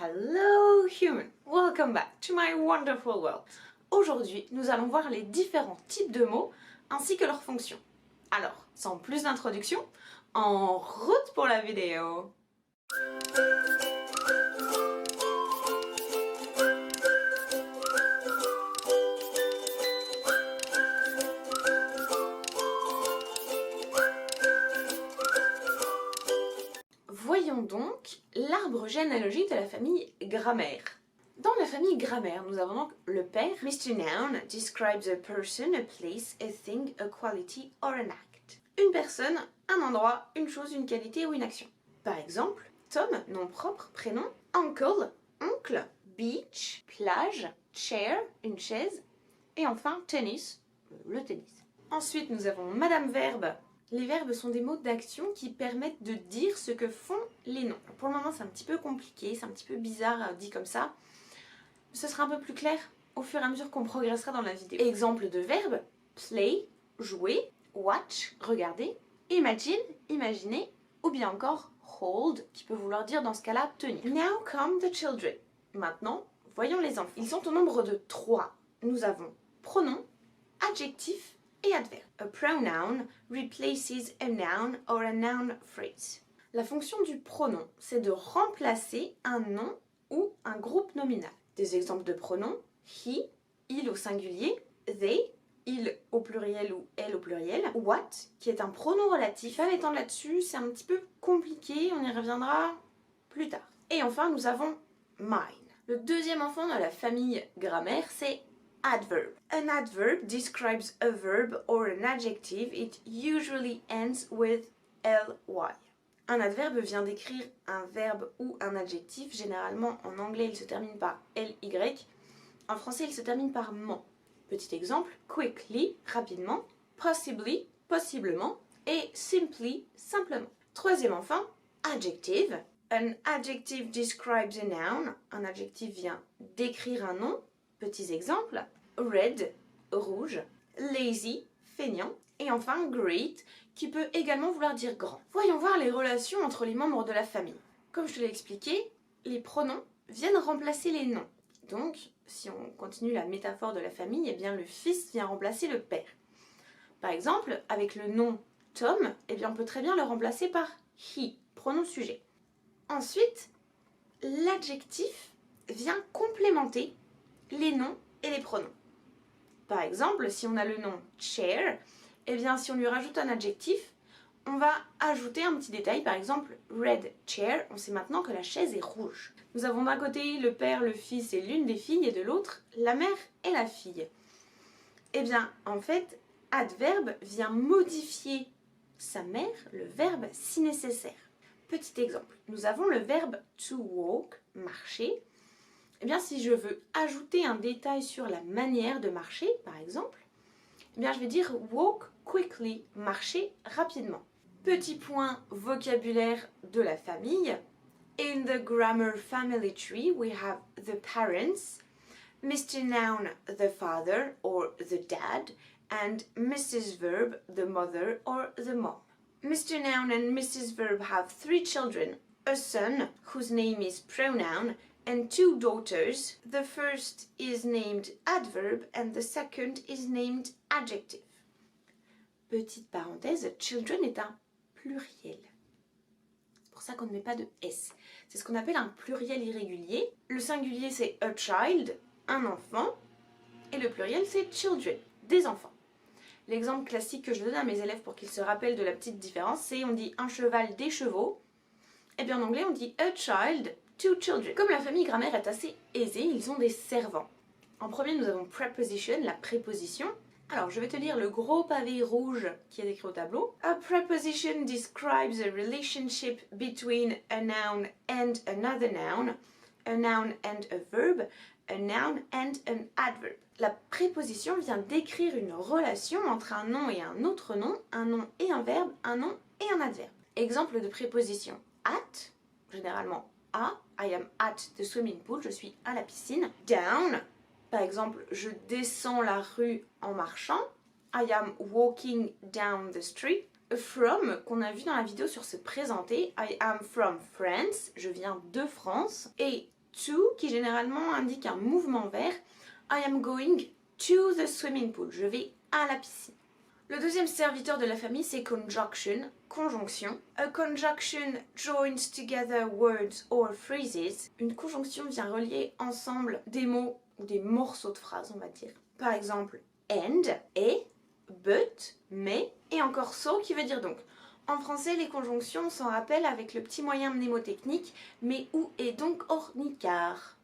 Hello human! Welcome back to my wonderful world! Aujourd'hui, nous allons voir les différents types de mots ainsi que leurs fonctions. Alors, sans plus d'introduction, en route pour la vidéo! Voyons donc l'arbre généalogique de la famille Grammaire. Dans la famille Grammaire, nous avons donc le père. Mr. Noun describes a person, a place, a thing, a quality or an act. Une personne, un endroit, une chose, une qualité ou une action. Par exemple, Tom, nom propre, prénom. Uncle, oncle. Beach, plage. Chair, une chaise. Et enfin, tennis, le tennis. Ensuite, nous avons Madame Verbe. Les verbes sont des mots d'action qui permettent de dire ce que font les noms. Pour le moment, c'est un petit peu compliqué, c'est un petit peu bizarre dit comme ça. Ce sera un peu plus clair au fur et à mesure qu'on progressera dans la vidéo. Exemple de verbe, play, jouer, watch, regarder, imagine, imaginer, ou bien encore hold, qui peut vouloir dire dans ce cas-là tenir. Now come the children. Maintenant, voyons les enfants. Ils sont au nombre de 3. Nous avons pronom, adjectif, et adverbe. A pronoun replaces a noun or a noun phrase. La fonction du pronom, c'est de remplacer un nom ou un groupe nominal. Des exemples de pronoms, he, il au singulier, they, il au pluriel ou elle au pluriel, what, qui est un pronom relatif. À l'étendre là-dessus, c'est un petit peu compliqué, on y reviendra plus tard. Et enfin, nous avons mine. Le deuxième enfant de la famille Grammaire, c'est adverb. An adverb describes a verb or an adjective. It usually ends with ly. Un adverbe vient décrire un verbe ou un adjectif. Généralement, en anglais, il se termine par ly. En français, il se termine par ment. Petit exemple, quickly, rapidement, possibly, possiblement, et simply, simplement. Troisième enfin, adjective. An adjective describes a noun. Un adjectif vient décrire un nom. Petits exemples, red, rouge, lazy, feignant, et enfin great, qui peut également vouloir dire grand. Voyons voir les relations entre les membres de la famille. Comme je te l'ai expliqué, les pronoms viennent remplacer les noms. Donc, si on continue la métaphore de la famille, eh bien le fils vient remplacer le père. Par exemple, avec le nom Tom, eh bien on peut très bien le remplacer par he, pronom sujet. Ensuite, l'adjectif vient complémenter les noms et les pronoms. Par exemple, si on a le nom chair, eh bien si on lui rajoute un adjectif, on va ajouter un petit détail, par exemple red chair, on sait maintenant que la chaise est rouge. Nous avons d'un côté le père, le fils et l'une des filles, et de l'autre la mère et la fille. Eh bien en fait, adverbe vient modifier sa mère, le verbe si nécessaire. Petit exemple, nous avons le verbe to walk, marcher. Eh bien, si je veux ajouter un détail sur la manière de marcher, par exemple, eh bien, je vais dire walk quickly, marcher rapidement. Petit point vocabulaire de la famille. In the grammar family tree, we have the parents, Mr. Noun, the father or the dad, and Mrs. Verb, the mother or the mom. Mr. Noun and Mrs. Verb have 3 children, a son, whose name is pronoun, and 2 daughters. The first is named adverb and the second is named adjective. Petite parenthèse, children est un pluriel. C'est pour ça qu'on ne met pas de S. C'est ce qu'on appelle un pluriel irrégulier. Le singulier c'est a child, un enfant, et le pluriel c'est children, des enfants. L'exemple classique que je donne à mes élèves pour qu'ils se rappellent de la petite différence, c'est on dit un cheval, des chevaux. Et bien en anglais on dit a child, 2 children. Comme la famille Grammaire est assez aisée, ils ont des servants. En premier, nous avons preposition, la préposition. Alors, je vais te lire le gros pavé rouge qui est écrit au tableau. A preposition describes a relationship between a noun and another noun, a noun and a verb, a noun and an adverb. La préposition vient décrire une relation entre un nom et un autre nom, un nom et un verbe, un nom et un adverbe. Exemple de préposition. At, généralement à, I am at the swimming pool, je suis à la piscine. Down, par exemple, je descends la rue en marchant. I am walking down the street. From, qu'on a vu dans la vidéo sur se présenter. I am from France, je viens de France. Et to qui généralement indique un mouvement vers. I am going to the swimming pool. Je vais à la piscine. Le deuxième serviteur de la famille, c'est conjunction, conjonction. A conjunction joins together words or phrases. Une conjonction vient relier ensemble des mots ou des morceaux de phrases, on va dire. Par exemple, and, et, but, mais, et encore so qui veut dire donc. En français, les conjonctions, on s'en rappelle avec le petit moyen mnémotechnique, mais où est donc ornicard?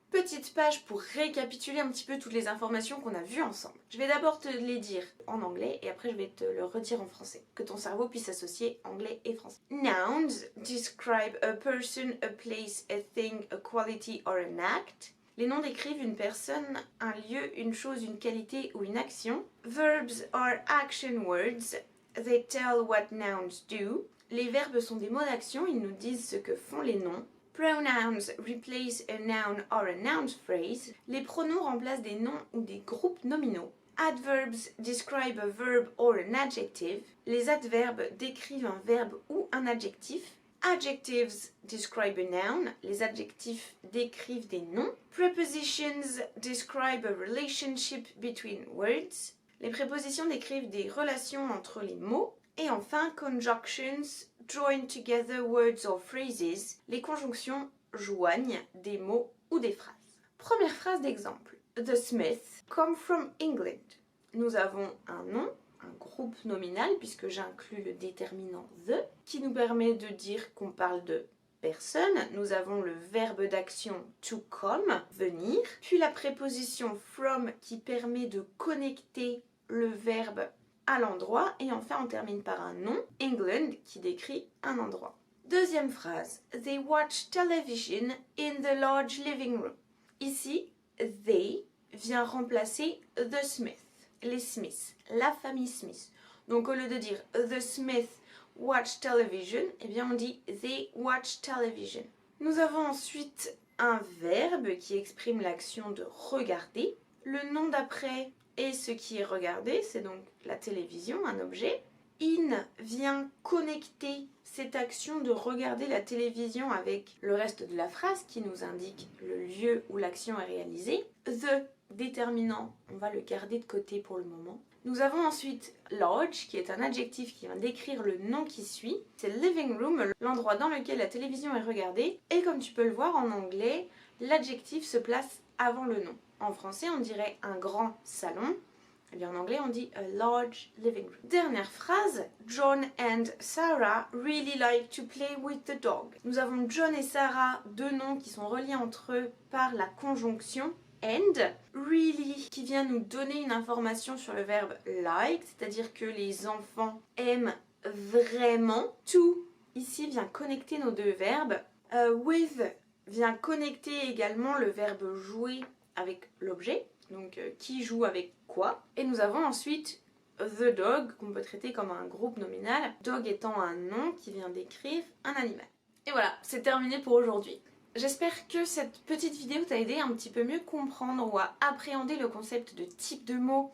Petite page pour récapituler un petit peu toutes les informations qu'on a vues ensemble. Je vais d'abord te les dire en anglais et après je vais te le redire en français, que ton cerveau puisse associer anglais et français. Nouns describe a person, a place, a thing, a quality or an act. Les noms décrivent une personne, un lieu, une chose, une qualité ou une action. Verbs are action words. They tell what nouns do. Les verbes sont des mots d'action, ils nous disent ce que font les noms. Pronouns replace a noun or a noun phrase. Les pronoms remplacent des noms ou des groupes nominaux. Adverbs describe a verb or an adjective. Les adverbes décrivent un verbe ou un adjectif. Adjectives describe a noun. Les adjectifs décrivent des noms. Prepositions describe a relationship between words. Les prépositions décrivent des relations entre les mots. Et enfin, conjunctions join together words or phrases. Les conjonctions joignent des mots ou des phrases. Première phrase d'exemple. The Smiths come from England. Nous avons un nom, un groupe nominal, puisque j'inclus le déterminant the, qui nous permet de dire qu'on parle de personne. Nous avons le verbe d'action to come, venir, puis la préposition from qui permet de connecter le verbe à l'endroit, et enfin on termine par un nom, England, qui décrit un endroit. Deuxième phrase, they watch television in the large living room. Ici, they vient remplacer the Smith, les Smiths, la famille Smith. Donc au lieu de dire the Smiths watch television, eh bien on dit they watch television. Nous avons ensuite un verbe qui exprime l'action de regarder. Le nom d'après est ce qui est regardé, c'est donc la télévision, un objet. In vient connecter cette action de regarder la télévision avec le reste de la phrase qui nous indique le lieu où l'action est réalisée. The déterminant, on va le garder de côté pour le moment. Nous avons ensuite large, qui est un adjectif qui vient décrire le nom qui suit. C'est living room, l'endroit dans lequel la télévision est regardée. Et comme tu peux le voir en anglais, l'adjectif se place avant le nom. En français, on dirait un grand salon. Et bien en anglais, on dit a large living room. Dernière phrase, John and Sarah really like to play with the dog. Nous avons John et Sarah, deux noms qui sont reliés entre eux par la conjonction and. Really, qui vient nous donner une information sur le verbe like, c'est-à-dire que les enfants aiment vraiment. To, ici, vient connecter nos deux verbes. With vient connecter également le verbe jouer avec l'objet, donc qui joue avec quoi. Et nous avons ensuite the dog, qu'on peut traiter comme un groupe nominal, dog étant un nom qui vient décrire un animal. Et voilà, c'est terminé pour aujourd'hui. J'espère que cette petite vidéo t'a aidé à un petit peu mieux comprendre ou à appréhender le concept de type de mots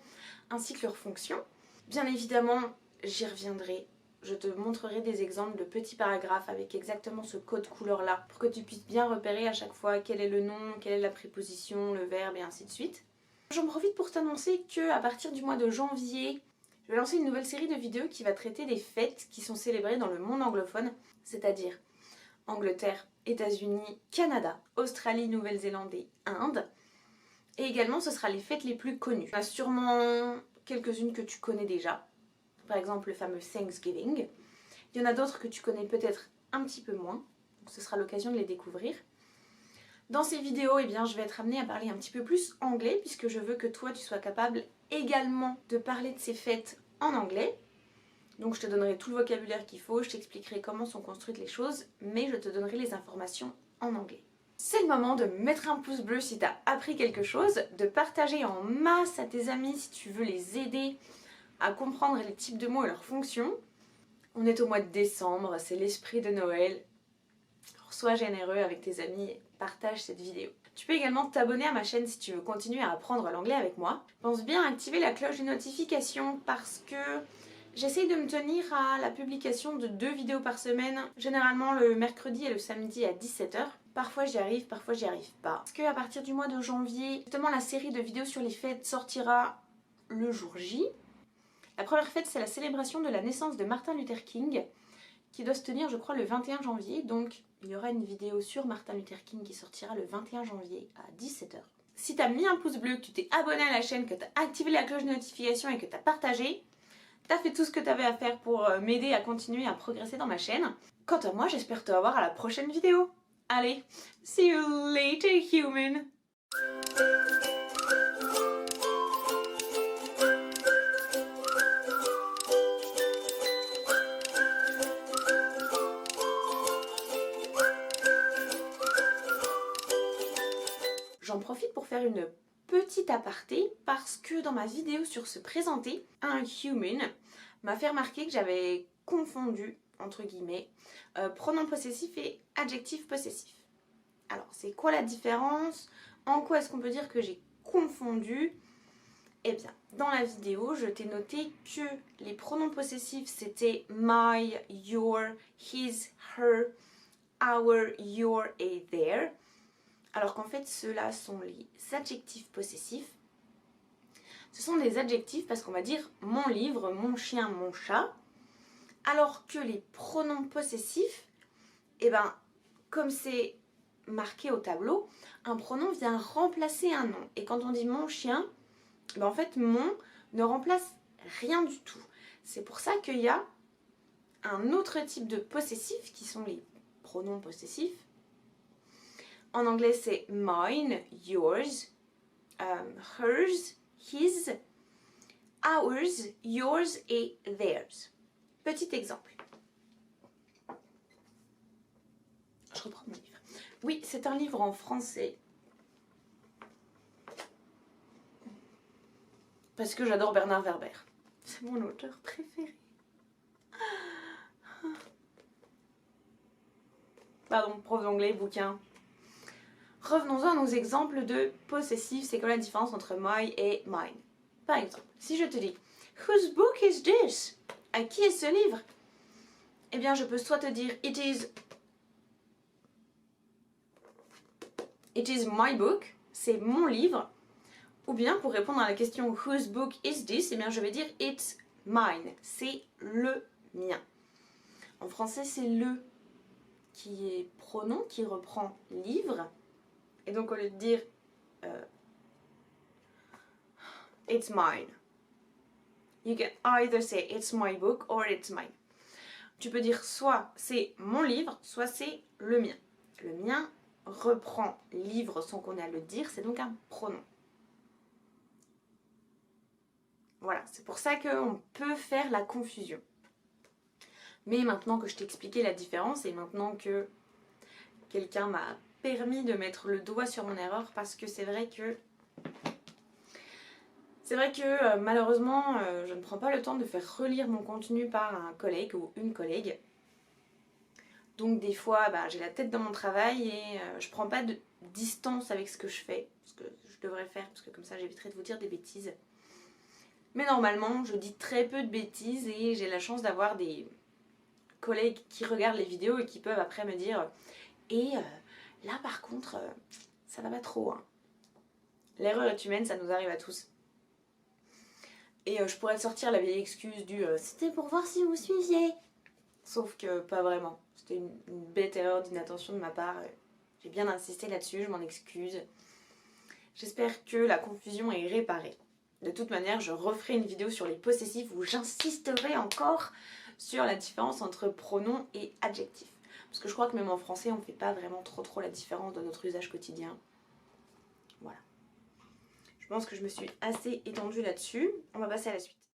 ainsi que leurs fonctions. Bien évidemment, j'y reviendrai. Je te montrerai des exemples de petits paragraphes avec exactement ce code couleur là pour que tu puisses bien repérer à chaque fois quel est le nom, quelle est la préposition, le verbe et ainsi de suite. J'en profite pour t'annoncer qu'à partir du mois de janvier, je vais lancer une nouvelle série de vidéos qui va traiter des fêtes qui sont célébrées dans le monde anglophone, c'est-à-dire Angleterre, États-Unis, Canada, Australie, Nouvelle-Zélande et Inde. Et également, ce sera les fêtes les plus connues. Il y en a sûrement quelques-unes que tu connais déjà. Par exemple, le fameux Thanksgiving. Il y en a d'autres que tu connais peut-être un petit peu moins. Donc ce sera l'occasion de les découvrir. Dans ces vidéos, eh bien, je vais être amenée à parler un petit peu plus anglais puisque je veux que toi, tu sois capable également de parler de ces fêtes en anglais. Donc je te donnerai tout le vocabulaire qu'il faut, je t'expliquerai comment sont construites les choses, mais je te donnerai les informations en anglais. C'est le moment de mettre un pouce bleu si tu as appris quelque chose, de partager en masse à tes amis si tu veux les aider à comprendre les types de mots et leurs fonctions. On est au mois de décembre, c'est l'esprit de Noël. Alors, sois généreux avec tes amis et partage cette vidéo. Tu peux également t'abonner à ma chaîne si tu veux continuer à apprendre l'anglais avec moi. Pense bien à activer la cloche des notifications parce que j'essaye de me tenir à la publication de 2 vidéos par semaine, généralement le mercredi et le samedi à 17 h. Parfois j'y arrive, parfois j'y arrive pas. Parce qu'à partir du mois de janvier, justement la série de vidéos sur les fêtes sortira le jour J. La première fête, c'est la célébration de la naissance de Martin Luther King, qui doit se tenir, je crois, le 21 janvier. Donc, il y aura une vidéo sur Martin Luther King qui sortira le 21 janvier à 17 h. Si t'as mis un pouce bleu, que tu t'es abonné à la chaîne, que t'as activé la cloche de notification et que t'as partagé, t'as fait tout ce que t'avais à faire pour m'aider à continuer à progresser dans ma chaîne. Quant à moi, j'espère te revoir à la prochaine vidéo. Allez, see you later, human! J'en profite pour faire une petite aparté parce que dans ma vidéo sur se présenter, un human m'a fait remarquer que j'avais confondu, entre guillemets, pronom possessif et adjectif possessif. Alors, c'est quoi la différence? En quoi est-ce qu'on peut dire que j'ai confondu? Eh bien, dans la vidéo, je t'ai noté que les pronoms possessifs, c'était my, your, his, her, our, your et their. Alors qu'en fait, ceux-là sont les adjectifs possessifs. Ce sont des adjectifs parce qu'on va dire mon livre, mon chien, mon chat. Alors que les pronoms possessifs, eh ben, comme c'est marqué au tableau, un pronom vient remplacer un nom. Et quand on dit mon chien, ben en fait, mon ne remplace rien du tout. C'est pour ça qu'il y a un autre type de possessifs qui sont les pronoms possessifs. En anglais, c'est mine, yours, hers, his, ours, yours et theirs. Petit exemple. Je reprends mon livre. Oui, c'est un livre en français. Parce que j'adore Bernard Werber. C'est mon auteur préféré. Pardon, prof d'anglais, bouquin. Revenons-en à nos exemples de possessifs. C'est quoi la différence entre my et mine? Par exemple, si je te dis « Whose book is this ?» À qui est ce livre? Eh bien, je peux soit te dire « It is my book », c'est mon livre. Ou bien, pour répondre à la question « Whose book is this ?» eh bien, je vais dire « It's mine », c'est le mien. En français, c'est le qui est pronom, qui reprend livre. Et donc, au lieu de dire it's mine, you can either say it's my book or it's mine. Tu peux dire soit c'est mon livre, soit c'est le mien. Le mien reprend livre sans qu'on ait à le dire, c'est donc un pronom. Voilà, c'est pour ça qu'on peut faire la confusion. Mais maintenant que je t'ai expliqué la différence et maintenant que quelqu'un m'a permis de mettre le doigt sur mon erreur, parce que c'est vrai que malheureusement je ne prends pas le temps de faire relire mon contenu par un collègue ou une collègue. Donc des fois j'ai la tête dans mon travail et je prends pas de distance avec ce que je fais, ce que je devrais faire, parce que comme ça j'éviterai de vous dire des bêtises. Mais normalement je dis très peu de bêtises et j'ai la chance d'avoir des collègues qui regardent les vidéos et qui peuvent après me dire là par contre ça va pas trop hein. L'erreur est humaine, ça nous arrive à tous. Et je pourrais te sortir la vieille excuse du c'était pour voir si vous suiviez. Sauf que pas vraiment. C'était une bête erreur d'inattention de ma part. J'ai bien insisté là-dessus, je m'en excuse. J'espère que la confusion est réparée. De toute manière, je referai une vidéo sur les possessifs où j'insisterai encore sur la différence entre pronoms et adjectifs. Parce que je crois que même en français, on ne fait pas vraiment trop la différence dans notre usage quotidien. Voilà. Je pense que je me suis assez étendue là-dessus. On va passer à la suite.